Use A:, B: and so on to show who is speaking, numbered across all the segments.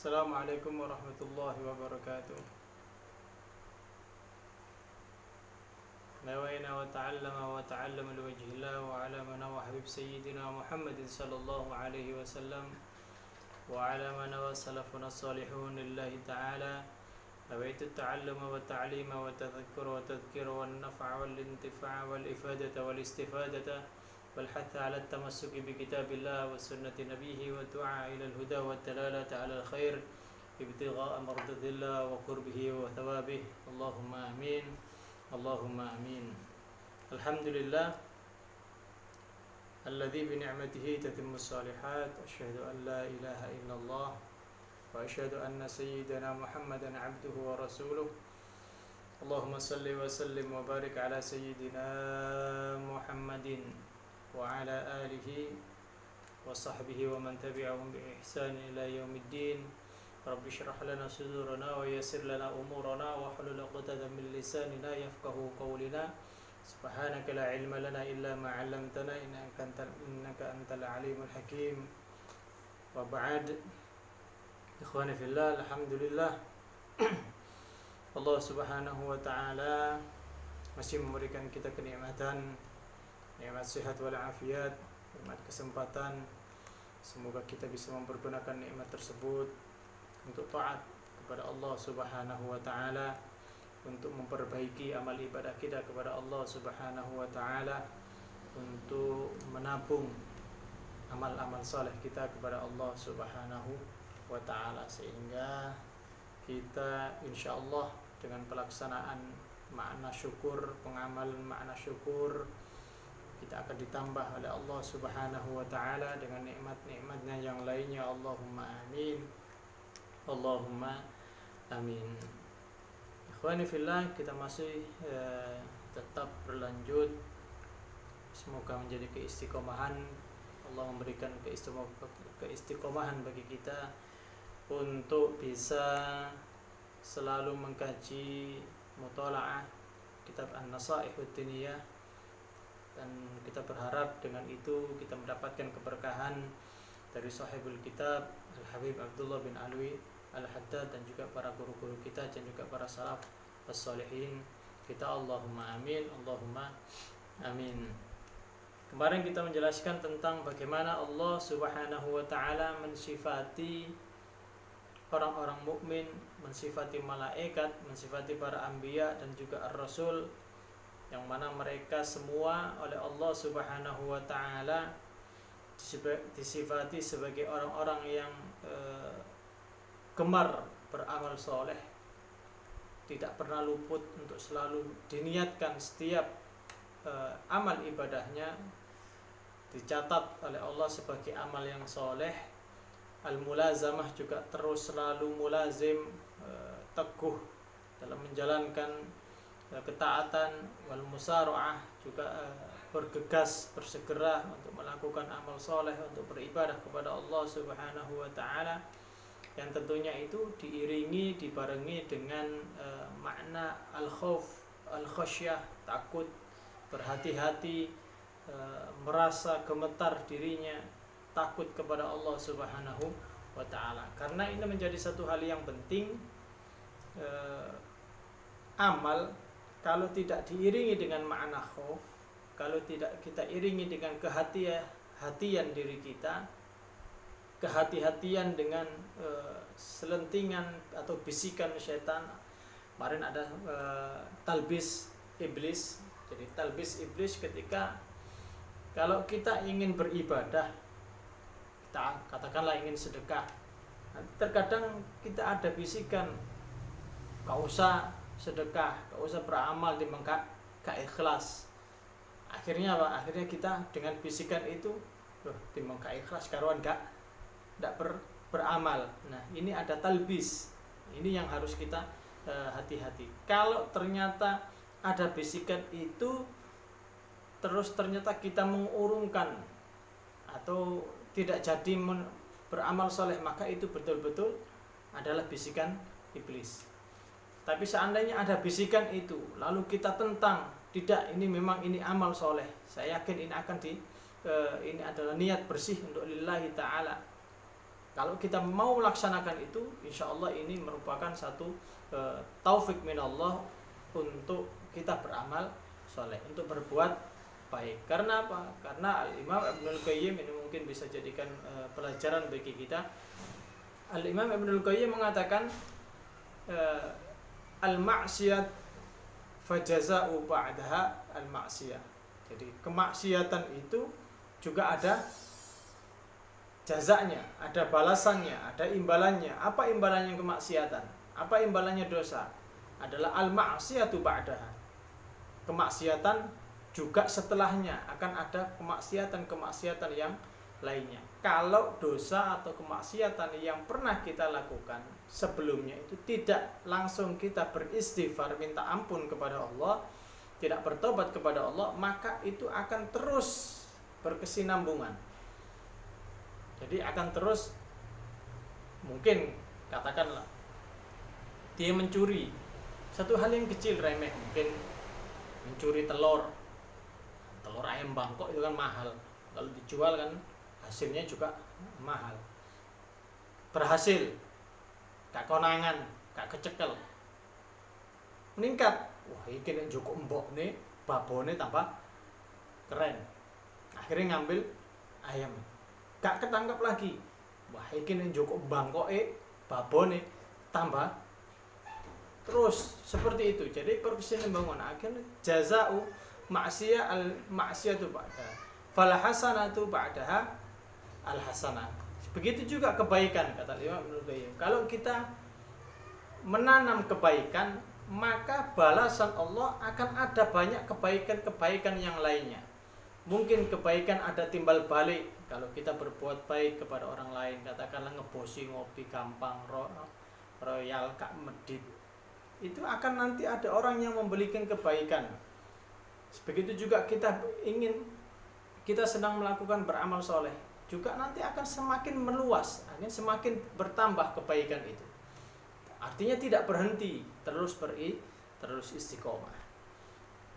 A: Assalamualaikum warahmatullahi wabarakatuh. نوينا وتعلم لوجه الله وعلى منوى حبيب سيدنا محمد صلى الله عليه وسلم وعلى منوى سلفنا الصالحون لله تعالى. نويت التعلم والتعليم والتذكر والتذكير والنفع والانتفاع والإفادة والاستفادة والحث على التمسك بكتاب الله وسنة نبيه والدعاء إلى الهدى والدلالة على الخير ابتغاء مرضات الله وقربه وثوابه. اللهم آمين اللهم آمين. الحمد لله الذي بنعمته تتم الصالحات. أشهد أن لا إله إلا الله وأشهد أن سيدنا محمدا عبده ورسوله. اللهم صل وسلم وبارك على سيدنا محمد وعلى آله وصحبه ومن تبعهم بإحسان إلى يوم الدين. رب اشرح لنا صدورنا ويسر لنا أمورنا واحلل عقدة من لساننا يفقهوا قولنا. سبحانك لا علم لنا إلا ما علمتنا إنك أنت العليم الحكيم. وبعد، إخواني في الله، الحمد لله Allah Subhanahu wa Ta'ala masih memberikan kita kenikmatan, nikmat sehat walafiat, nikmat kesempatan. Semoga kita bisa mempergunakan nikmat tersebut untuk taat kepada Allah Subhanahu wa Ta'ala, untuk memperbaiki amal ibadah kita kepada Allah Subhanahu wa Ta'ala, untuk menabung amal-amal saleh kita kepada Allah Subhanahu wa Ta'ala, sehingga kita insyaallah dengan pelaksanaan makna syukur, pengamalan makna syukur, kita akan ditambah oleh Allah Subhanahu wa Ta'ala dengan nikmat-nikmatnya yang lainnya. Allahumma amin Allahumma amin. Ikhwani fillah, kita masih tetap berlanjut. Semoga menjadi keistiqomahan. Allah memberikan keistiqomahan bagi kita untuk bisa selalu mengkaji mutalaah kitab An-Nasaihud Diniyah, dan kita berharap dengan itu kita mendapatkan keberkahan dari sahibul kitab Al-Habib Abdullah bin Alwi Al-Haddad dan juga para guru-guru kita dan juga para salaf as-salihin kita. Allahumma amin Allahumma amin. Kemarin kita menjelaskan tentang bagaimana Allah Subhanahu wa Ta'ala mensifati orang-orang mukmin, mensifati malaikat, mensifati para anbiya dan juga ar-rasul, yang mana mereka semua oleh Allah Subhanahu wa Ta'ala disifati sebagai orang-orang yang gemar beramal soleh, tidak pernah luput untuk selalu diniatkan setiap amal ibadahnya dicatat oleh Allah sebagai amal yang soleh. Al-mulazamah juga terus selalu mulazim, teguh dalam menjalankan ketaatan. Wal musara'ah juga bergegas, bersegera untuk melakukan amal soleh, untuk beribadah kepada Allah Subhanahu wa Ta'ala, yang tentunya itu diiringi, dibarengi dengan makna al-khauf, al-khasyah, takut, berhati-hati, merasa gemetar dirinya, takut kepada Allah Subhanahu wa Ta'ala. Karena ini menjadi satu hal yang penting. Amal kalau tidak diiringi dengan makna khauf, kalau tidak kita iringi dengan kehati-hatian diri kita, kehati-hatian dengan selentingan atau bisikan syaitan. Kemarin ada talbis iblis. Jadi talbis iblis ketika kalau kita ingin beribadah, kita katakanlah ingin sedekah, terkadang kita ada bisikan, gak usah sedekah, gak usah beramal, gak ikhlas. Akhirnya apa? Akhirnya kita dengan bisikan itu, timbang gak ikhlas karuan gak beramal. Nah, ini ada talbis. Ini yang harus kita hati-hati. Kalau ternyata ada bisikan itu, terus ternyata kita mengurungkan atau tidak jadi beramal soleh, maka itu betul-betul adalah bisikan iblis. Tapi seandainya ada bisikan itu, lalu kita tentang, tidak, ini memang ini amal soleh, saya yakin ini akan ini adalah niat bersih untuk lillahi ta'ala, Kalau kita mau melaksanakan itu, insya Allah ini merupakan satu taufik minallah untuk kita beramal soleh, untuk berbuat baik. Karena apa? Karena Imam Ibnul Qayyim ini mungkin bisa jadikan pelajaran bagi kita. Al-Imam Ibnul Qayyim mengatakan al-ma'siyat fajaza'u ba'daha al-ma'siyah. Jadi kemaksiatan itu juga ada jazanya, ada balasannya, ada imbalannya. Apa imbalannya kemaksiatan? Apa imbalannya dosa? Adalah al-ma'siyatu ba'daha. Kemaksiatan juga setelahnya akan ada kemaksiatan-kemaksiatan yang lainnya. Kalau dosa atau kemaksiatan yang pernah kita lakukan sebelumnya itu tidak langsung kita beristighfar, minta ampun kepada Allah, tidak bertobat kepada Allah, maka itu akan terus berkesinambungan. Jadi akan terus, mungkin katakanlah dia mencuri satu hal yang kecil remeh, mungkin mencuri telur ayam Bangkok itu kan mahal, kalau dijual kan hasilnya juga mahal. Berhasil, gak konangan, gak kecekel, meningkat, wah ini yang cukup mbok nih, babone tambah keren, akhirnya ngambil ayam, gak ketangkap lagi, wah ini yang cukup Bangkok babone tambah, terus seperti itu. Jadi perkesinambungan, akhirnya jaza'u ma'siyah al-ma'siyatu ba'daha fal hasanatu ba'daha al-hasanah. Begitu juga kebaikan, kata Imam Ibnu Qayyim. Kalau kita menanam kebaikan, maka balasan Allah akan ada banyak kebaikan-kebaikan yang lainnya. Mungkin kebaikan ada timbal balik kalau kita berbuat baik kepada orang lain, katakanlah ngebosi ngopi gampang, royal kak medit, itu akan nanti ada orang yang memberikan kebaikan. Begitu juga kita sedang melakukan beramal soleh, juga nanti akan semakin meluas, akan semakin bertambah kebaikan itu. Artinya tidak berhenti, terus istiqomah.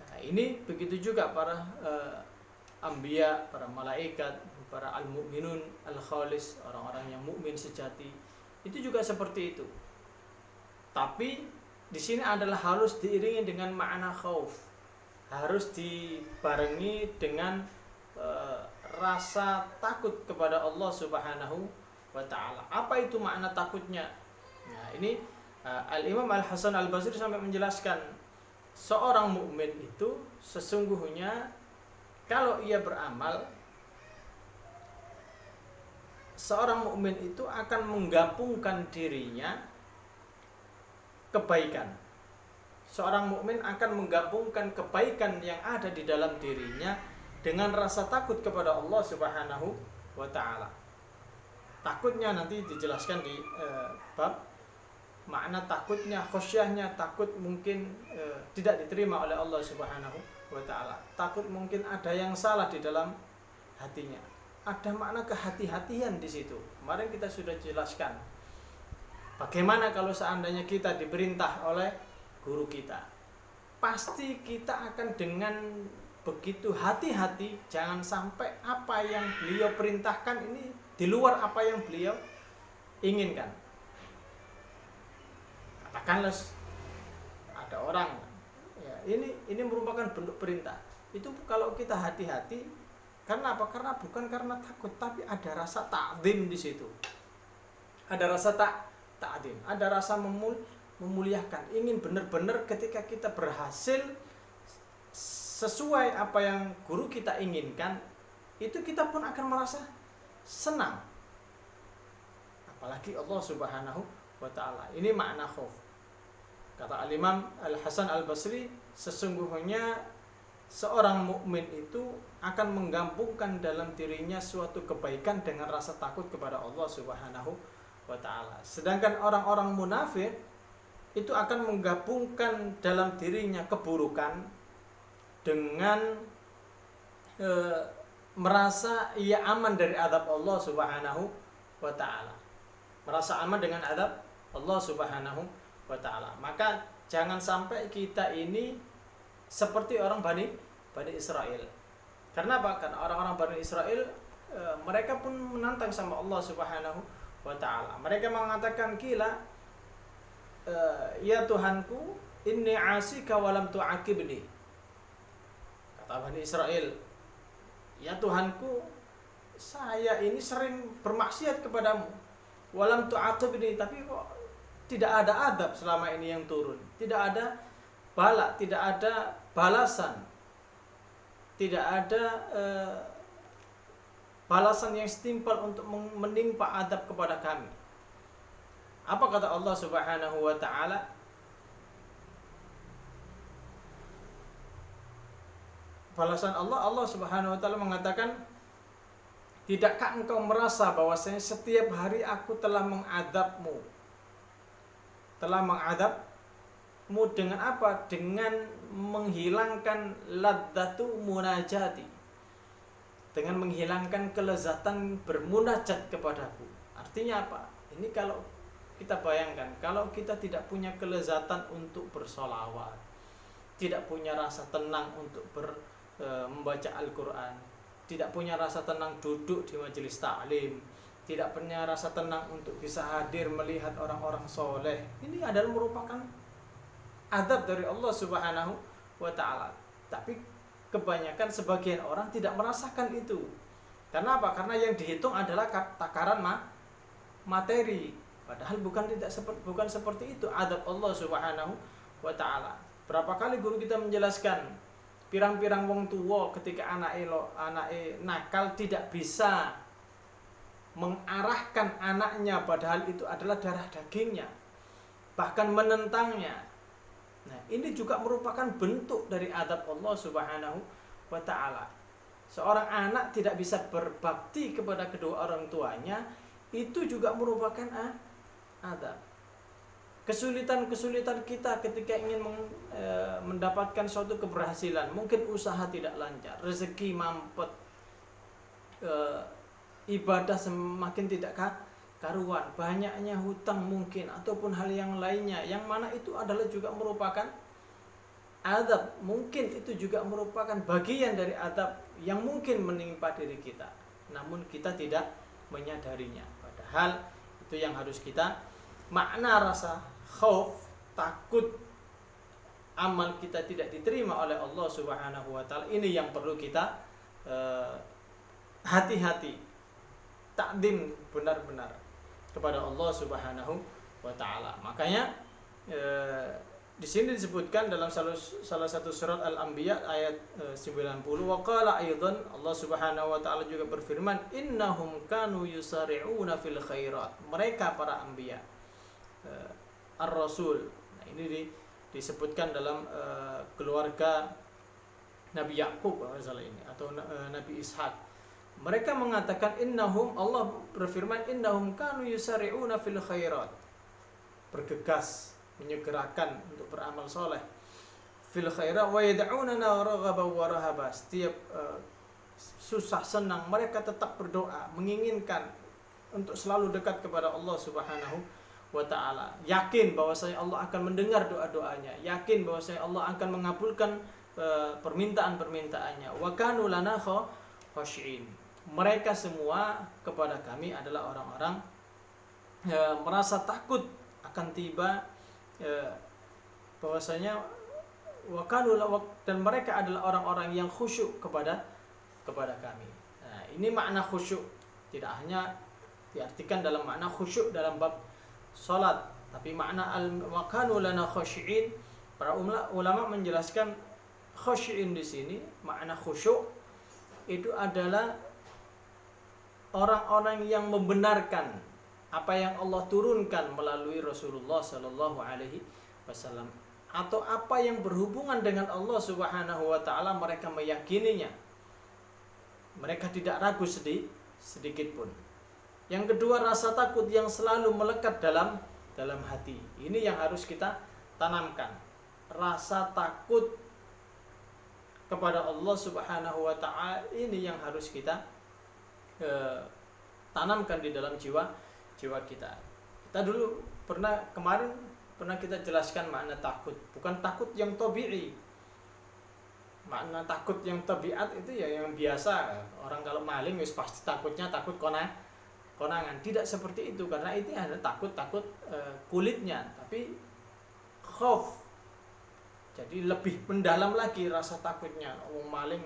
A: Nah, ini begitu juga para anbiya, para malaikat, para al-mu'minun al-khalis, orang-orang yang mukmin sejati, itu juga seperti itu. Tapi di sini adalah harus diiringi dengan makna khauf, harus dibarengi dengan rasa takut kepada Allah Subhanahu wa ta'ala. Apa itu makna takutnya? Nah, ini Al-Imam Al-Hasan Al-Basri sampai menjelaskan, seorang mukmin itu sesungguhnya kalau ia beramal, seorang mukmin itu akan menggabungkan dirinya kebaikan. Seorang mukmin akan menggabungkan kebaikan yang ada di dalam dirinya dengan rasa takut kepada Allah Subhanahu wa ta'ala. Takutnya nanti dijelaskan di bab makna takutnya, khosyahnya, takut mungkin tidak diterima oleh Allah Subhanahu wa ta'ala. Takut mungkin ada yang salah di dalam hatinya. Ada makna kehati-hatian di situ. Kemarin kita sudah jelaskan bagaimana kalau seandainya kita diperintah oleh guru kita, pasti kita akan dengan begitu hati-hati, jangan sampai apa yang beliau perintahkan ini di luar apa yang beliau inginkan. Katakanlah ada orang, ya, ini merupakan bentuk perintah. Itu kalau kita hati-hati, karena apa? Bukan karena takut, tapi ada rasa ta'zim di situ. Ada rasa ta'zim, ada rasa memuliakan, ingin benar-benar ketika kita berhasil sesuai apa yang guru kita inginkan, itu kita pun akan merasa senang. Apalagi Allah Subhanahu wa ta'ala. Ini makna khauf. Kata Al-Imam Al-Hasan Al-Basri, sesungguhnya seorang mukmin itu akan menggabungkan dalam dirinya suatu kebaikan dengan rasa takut kepada Allah Subhanahu wa ta'ala. Sedangkan orang-orang munafik itu akan menggabungkan dalam dirinya keburukan dengan merasa ia aman dari azab Allah Subhanahu wa ta'ala. Merasa aman dengan azab Allah Subhanahu wa ta'ala. Maka jangan sampai kita ini seperti orang Bani Israel. Karena apa? Karena orang-orang Bani Israel mereka pun menantang sama Allah Subhanahu wa ta'ala. Mereka mengatakan kila ya Tuhanku, inni asika wa lam tu'aqibni. Kata Bani Israel, ya Tuhanku, saya ini sering bermaksiat kepadamu, walam tu'aqibni, tapi kok tidak ada adab selama ini yang turun, tidak ada bala, tidak ada balasan, tidak ada balasan yang setimpal untuk menimpa adab kepada kami. Apa kata Allah Subhanahu wa ta'ala? Balasan Allah Subhanahu wa ta'ala mengatakan, tidakkah engkau merasa bahwasanya setiap hari aku telah mengadabmu? Telah mengadabmu dengan apa? Dengan menghilangkan ladzatu munajati, dengan menghilangkan kelezatan bermunajat kepadaku. Artinya apa? Ini kalau kita bayangkan, kalau kita tidak punya kelezatan untuk bersolawat, tidak punya rasa tenang untuk membaca Al-Quran, tidak punya rasa tenang duduk di majelis ta'lim, tidak punya rasa tenang untuk bisa hadir melihat orang-orang soleh, ini adalah merupakan adab dari Allah Subhanahu wa ta'ala. Tapi kebanyakan sebagian orang tidak merasakan itu. Karena apa? Karena yang dihitung adalah takaran materi. Padahal bukan seperti itu adab Allah Subhanahu wa ta'ala. Berapa kali guru kita menjelaskan, pirang-pirang wong tua ketika anake nakal tidak bisa mengarahkan anaknya, padahal itu adalah darah dagingnya, bahkan menentangnya. Nah, ini juga merupakan bentuk dari adab Allah Subhanahu wa ta'ala. Seorang anak tidak bisa berbakti kepada kedua orang tuanya, itu juga merupakan adab. Kesulitan-kesulitan kita ketika ingin mendapatkan suatu keberhasilan, mungkin usaha tidak lancar, rezeki mampet, ibadah semakin tidak karuan, banyaknya hutang mungkin, ataupun hal yang lainnya, yang mana itu adalah juga merupakan adab. Mungkin itu juga merupakan bagian dari adab yang mungkin menimpa diri kita, namun kita tidak menyadarinya. Padahal itu yang harus kita makna rasa khauf, takut amal kita tidak diterima oleh Allah Subhanahu wa ta'ala. Ini yang perlu kita hati-hati, takdim benar-benar kepada Allah Subhanahu wa ta'ala. Makanya di sini disebutkan dalam salah satu surat Al-Anbiya ayat 90, wa qala aidan, Allah Subhanahu wa ta'ala juga berfirman, innahum kanu yusari'una fil khairat. Mereka para anbiya, ar-rasul. Nah, ini disebutkan dalam keluarga Nabi Yakub ini, atau Nabi Ishak. Mereka mengatakan innahum, Allah berfirman, innahum kanu yusari'una fil khairat, bergegas, menyegerakan untuk beramal soleh, fil khairat wa yad'unana raghaban wa rahaba. Setiap susah senang mereka tetap berdoa, menginginkan untuk selalu dekat kepada Allah Subhanahu wa ta'ala, yakin bahwasanya Allah akan mendengar doa-doanya, yakin bahwasanya Allah akan mengabulkan permintaan-permintaannya. Wa kanu lana khashi'in. Mereka semua kepada kami adalah orang-orang merasa takut akan tiba, bahwasanya wa kanu, dan mereka adalah orang-orang yang khusyuk kepada kami. Nah, ini makna khusyuk tidak hanya diartikan dalam makna khusyuk dalam bab salat, tapi makna wa kanu lana khashi'in. Para ulama menjelaskan khashi'in di sini, makna khusyuk itu adalah orang-orang yang membenarkan apa yang Allah turunkan melalui Rasulullah sallallahu alaihi wasallam, atau apa yang berhubungan dengan Allah Subhanahu wa ta'ala, mereka meyakininya, mereka tidak ragu sedikit pun. Yang kedua, rasa takut yang selalu melekat dalam hati. Ini yang harus kita tanamkan. Rasa takut kepada Allah Subhanahu wa ta'ala ini yang harus kita tanamkan di dalam jiwa kita. Kita dulu kemarin pernah kita jelaskan makna takut, bukan takut yang tabi'i. Makna takut yang tabiat itu ya yang biasa. Orang kalau maling wis pasti takutnya takut konangan. Tidak seperti itu, karena itu hanya takut kulitnya, tapi khauf. Jadi lebih mendalam lagi rasa takutnya. Wong maling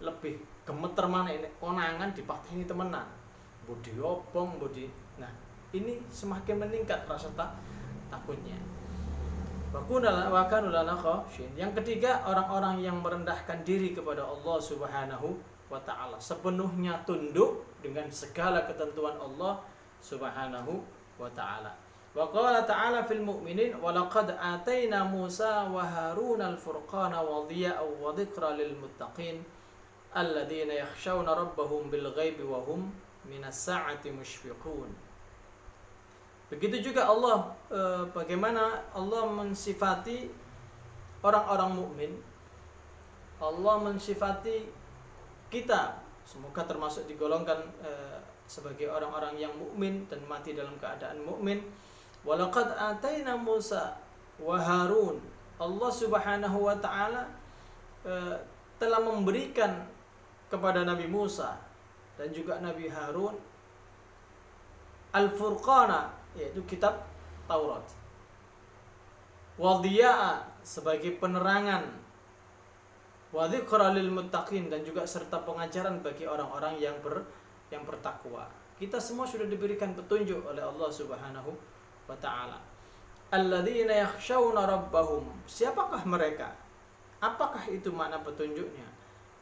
A: lebih gemeter mana ini konangan dipateni temenan. Budi obong, budi. Nah, ini semakin meningkat rasa takutnya. Yang ketiga, orang-orang yang merendahkan diri kepada Allah Subhanahu wa ta'ala, sepenuhnya tunduk dengan segala ketentuan Allah Subhanahu wa ta'ala. Wa qala ta'ala fil mu'minin wa laqad atayna Musa wa Harun al-furqana wa dhiya'an wa dhikra lil muttaqin alladziina yakhshawna rabbahum bil ghaibi wa hum minas sa'ati mushfiqun. Begitu juga Allah, bagaimana Allah mensifati orang-orang mukmin. Allah mensifati kita, semoga termasuk digolongkan sebagai orang-orang yang mukmin dan mati dalam keadaan mukmin. Walaqad atayna Musa wa Harun. Allah Subhanahu wa ta'ala telah memberikan kepada Nabi Musa dan juga Nabi Harun Al-Furqana, yaitu kitab Taurat, wa dhiya'a, sebagai penerangan, wa dzikra lil muttaqin, dan juga serta pengajaran bagi orang-orang yang bertakwa. Kita semua sudah diberikan petunjuk oleh Allah Subhanahu wa ta'ala. Alladziina yakhshawna rabbahum. Siapakah mereka? Apakah itu makna petunjuknya?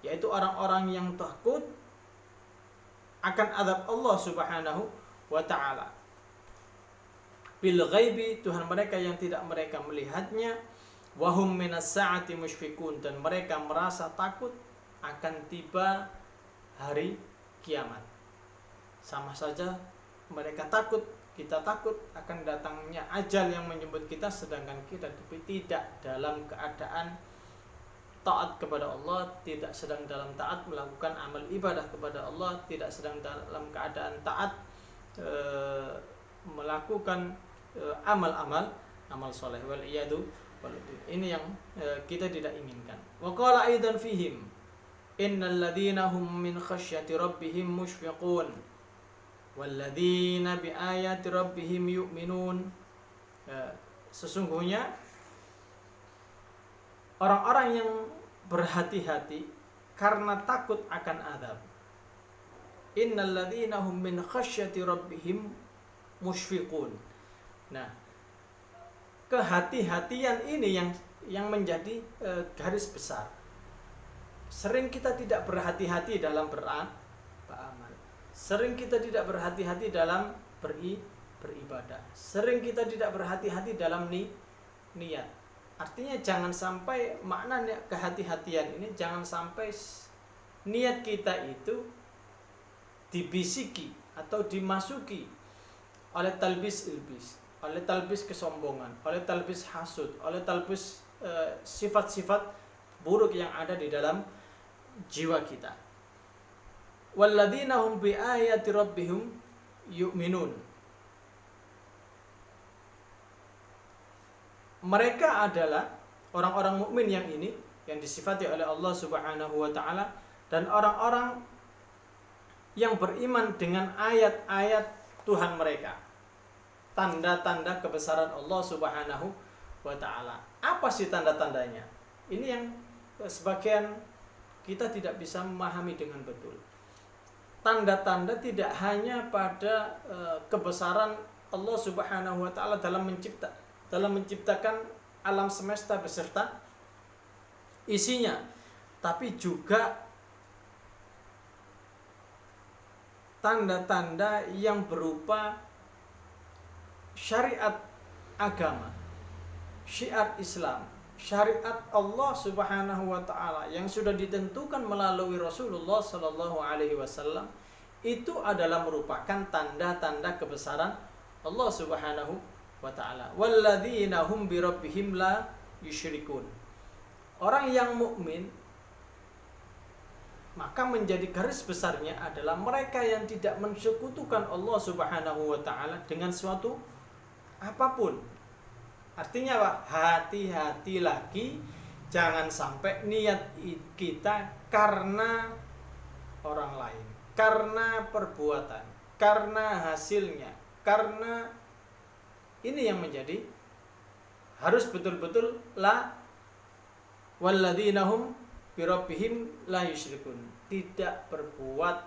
A: Yaitu orang-orang yang takut akan azab Allah Subhanahu wa ta'ala. Bil ghaibi, Tuhan mereka yang tidak mereka melihatnya. Wa hum minas sa'ati mushfiqun, dan mereka merasa takut akan tiba hari kiamat. Sama saja mereka takut, kita takut akan datangnya ajal yang menjemput kita, sedangkan kita tidak dalam keadaan taat kepada Allah, tidak sedang dalam taat melakukan amal ibadah kepada Allah, tidak sedang dalam keadaan taat melakukan amal soleh. Wal iyadu. Ini yang kita tidak inginkan. Wa qala aidan fihim innal ladzina hum min khasyati rabbihim mushfiqun walladzina biayati rabbihim yu'minun. Sesungguhnya orang-orang yang berhati-hati karena takut akan azab. Innal ladzina hum min khasyati rabbihim mushfiqun. Nah, kehati-hatian ini yang menjadi garis besar. Sering kita tidak berhati-hati dalam beramal. Sering kita tidak berhati-hati dalam beribadah. Sering kita tidak berhati-hati dalam niat. Artinya jangan sampai makna kehati-hatian ini, jangan sampai niat kita itu dibisiki atau dimasuki oleh talbis ilbis, oleh talbis kesombongan, oleh talbis hasud, oleh talbis sifat-sifat buruk yang ada di dalam jiwa kita. Walladzina hum bi ayati rabbihim yu'minun. Mereka adalah orang-orang mukmin yang ini, yang disifati oleh Allah Subhanahu wa ta'ala, dan orang-orang yang beriman dengan ayat-ayat Tuhan mereka, tanda-tanda kebesaran Allah Subhanahu wa ta'ala. Apa sih tanda-tandanya? Ini yang sebagian kita tidak bisa memahami dengan betul. Tanda-tanda tidak hanya pada kebesaran Allah Subhanahu wa ta'ala dalam menciptakan alam semesta beserta isinya, tapi juga tanda-tanda yang berupa syariat agama, syiar Islam, syariat Allah Subhanahu wa ta'ala yang sudah ditentukan melalui Rasulullah sallallahu alaihi wasallam. Itu adalah merupakan tanda-tanda kebesaran Allah Subhanahu wa ta'ala. Walladzina hum bi rabbihim la yusyrikun. Orang yang mukmin, maka menjadi garis besarnya adalah mereka yang tidak mensekutukan Allah Subhanahu wa ta'ala dengan suatu apapun. Artinya apa? Hati-hati lagi, jangan sampai niat kita karena orang lain, karena perbuatan, karena hasilnya, karena ini yang menjadi harus betul-betul la walladzina hum bi rabbihim la yusyrikun, tidak berbuat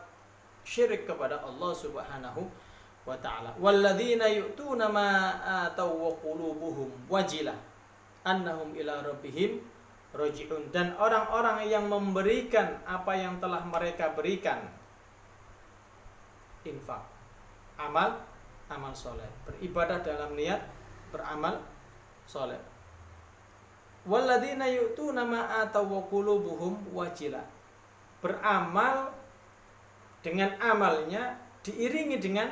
A: syirik kepada Allah Subhanahu wa taala. Walladzina yu'tuna ma ataw wa qulubuhum wajilah annahum ila rabbihim raji'un, dan orang-orang yang memberikan apa yang telah mereka berikan, infak, amal soleh, beribadah dalam niat beramal soleh. Walladzina yu'tuna ma ataw wa qulubuhum wajilah, beramal dengan amalnya diiringi dengan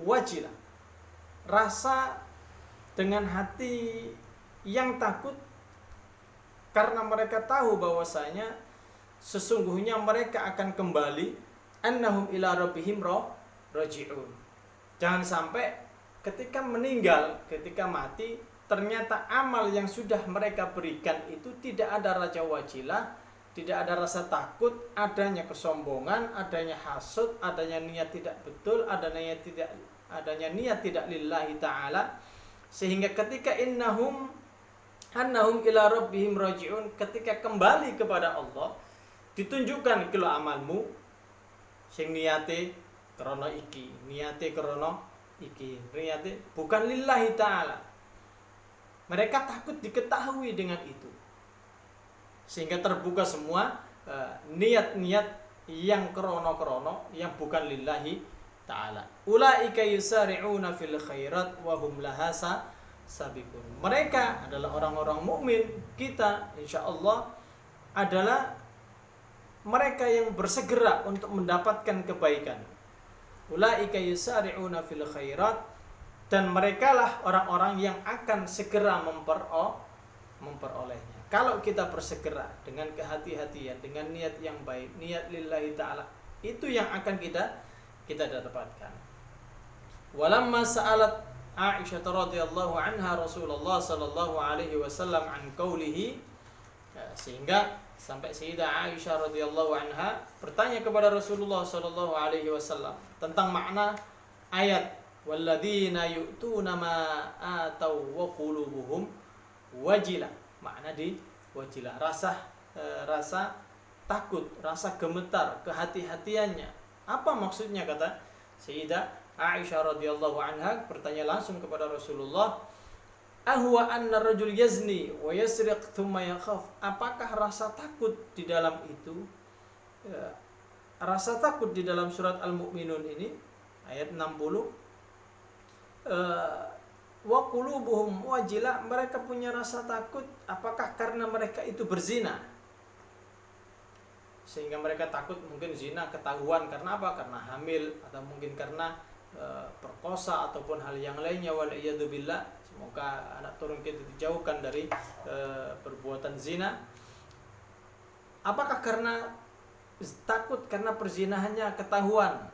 A: wajilah, rasa dengan hati yang takut, karena mereka tahu bahwasanya sesungguhnya mereka akan kembali, annahum ila rabbihim raji'un. Jangan sampai ketika meninggal, ketika mati, ternyata amal yang sudah mereka berikan itu tidak ada raja wajilah, tidak ada rasa takut, adanya kesombongan, adanya hasud, adanya niat tidak betul, adanya niat tidak lillahi ta'ala, sehingga ketika annahum ila rabbihim raji'un, ketika kembali kepada Allah, ditunjukkan kalau amalmu sing niate krana iki, niate krana iki, niate bukan lillahi ta'ala. Mereka takut diketahui dengan itu, sehingga terbuka semua niat-niat yang krono-krono, yang bukan lillahi ta'ala. Ulaika yusari'una fil khairat wa hum laha sabiqun. Mereka adalah orang-orang mukmin, kita insyaallah adalah mereka yang bersegera untuk mendapatkan kebaikan. Ulaika yusari'una fil khairat, dan merekalah orang-orang yang akan segera memperolehnya. Kalau kita bersegera dengan kehati-hatian, dengan niat yang baik, niat lillahi ta'ala, itu yang akan kita dapatkan. Walamma sa'alat Aisyah radhiyallahu anha Rasulullah sallallahu alaihi wasallam an qaulihi, sehingga sampai Sayyidah Aisyah radhiyallahu anha bertanya kepada Rasulullah sallallahu alaihi wasallam tentang makna ayat walladzina yu'tuna ma ataw wa qulubuhum wajilah. Makna di wajilah, rasa takut, rasa gemetar, kehati-hatiannya. Apa maksudnya, kata Sayyidah Aisyah radhiyallahu anha bertanya langsung kepada Rasulullah, ahwa anna rajul yazni wa yasriq thumma yakhaf, apakah rasa takut di dalam itu, rasa takut di dalam surat Al-Mu'minun ini ayat 60, wa qulubuhum wajilah, mereka punya rasa takut, apakah karena mereka itu berzina, sehingga mereka takut mungkin zina ketahuan karena apa? Karena hamil, atau mungkin karena perkosa ataupun hal yang lainnya, waliyadzubillah, semoga anak turun kita dijauhkan dari perbuatan zina. Apakah karena takut karena perzinahannya ketahuan,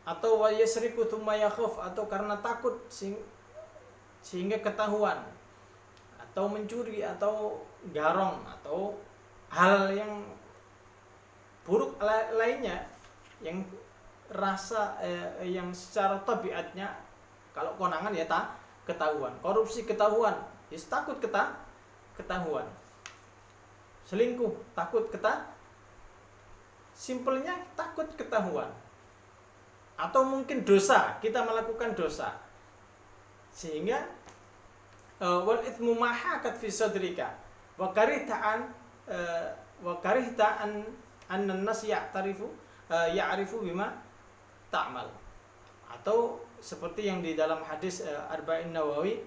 A: atau wayasriku tsumma yakhaf, atau karena takut sehingga ketahuan, atau mencuri, atau garong, atau hal yang buruk lainnya yang rasa yang secara tabiatnya kalau konangan ya ketahuan, korupsi ketahuan, ya takut ketahuan, selingkuh takut simpelnya takut ketahuan, atau mungkin dosa, kita melakukan dosa sehingga wal itsmu ma hakat fi sadrika wa karihta an an-nas ya'rifu bima ta'mal, atau seperti yang di dalam hadis Arba'in Nawawi,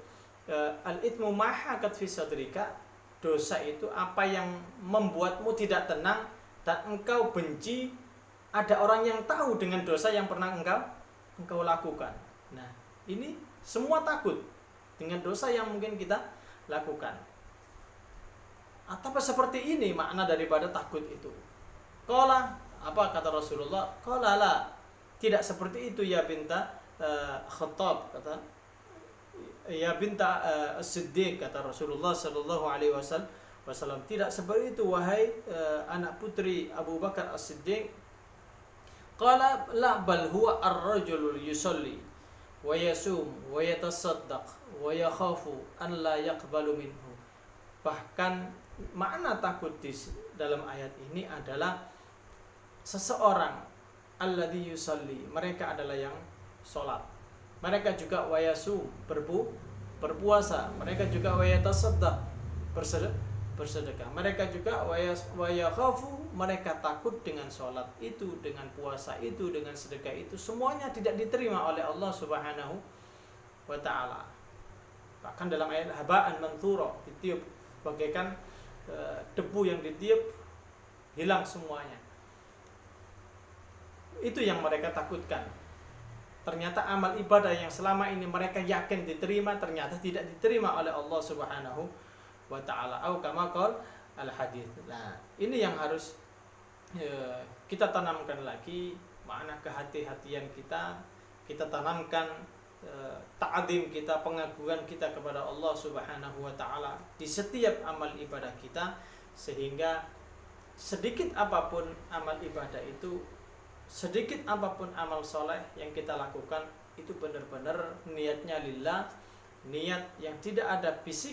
A: al-itsmu ma hakat fi sadrika, dosa itu apa yang membuatmu tidak tenang dan engkau benci ada orang yang tahu dengan dosa yang pernah engkau lakukan. Nah, ini semua takut dengan dosa yang mungkin kita lakukan. Atau seperti ini makna daripada takut itu. Qala, apa kata Rasulullah? Qala la, tidak seperti itu ya binta Khattab, kata ya binta As-Siddiq, kata Rasulullah sallallahu alaihi wasallam, tidak seperti itu wahai anak putri Abu Bakar As-Siddiq. Qala la bal huwa ar-rajulu yusalli wa yasum wa yatasaddaq wa yakhafu an la yaqbalu minhu. Bahkan makna takut di dalam ayat ini adalah seseorang alladzi yusalli, mereka adalah yang sholat, mereka juga wayasum berpuasa, mereka juga wayatasaddaq bersedekah, mereka juga wayakhafu, mereka takut dengan sholat itu, dengan puasa itu, dengan sedekah itu, semuanya tidak diterima oleh Allah Subhanahu wa ta'ala. Bahkan dalam ayat haba'an manthura, ditiup bagaikan debu yang ditiup, hilang semuanya. Itu yang mereka takutkan. Ternyata amal ibadah yang selama ini mereka yakin diterima, ternyata tidak diterima oleh Allah Subhanahu wa ta'ala. Au kama qala al-hadits. Nah, ini yang harus kita tanamkan lagi, makna kehati-hatian kita tanamkan ta'zim kita, pengagungan kita kepada Allah Subhanahu wa ta'ala di setiap amal ibadah kita, sehingga sedikit apapun amal ibadah itu, sedikit apapun amal soleh yang kita lakukan, itu benar-benar niatnya lillah, niat yang tidak ada bisikan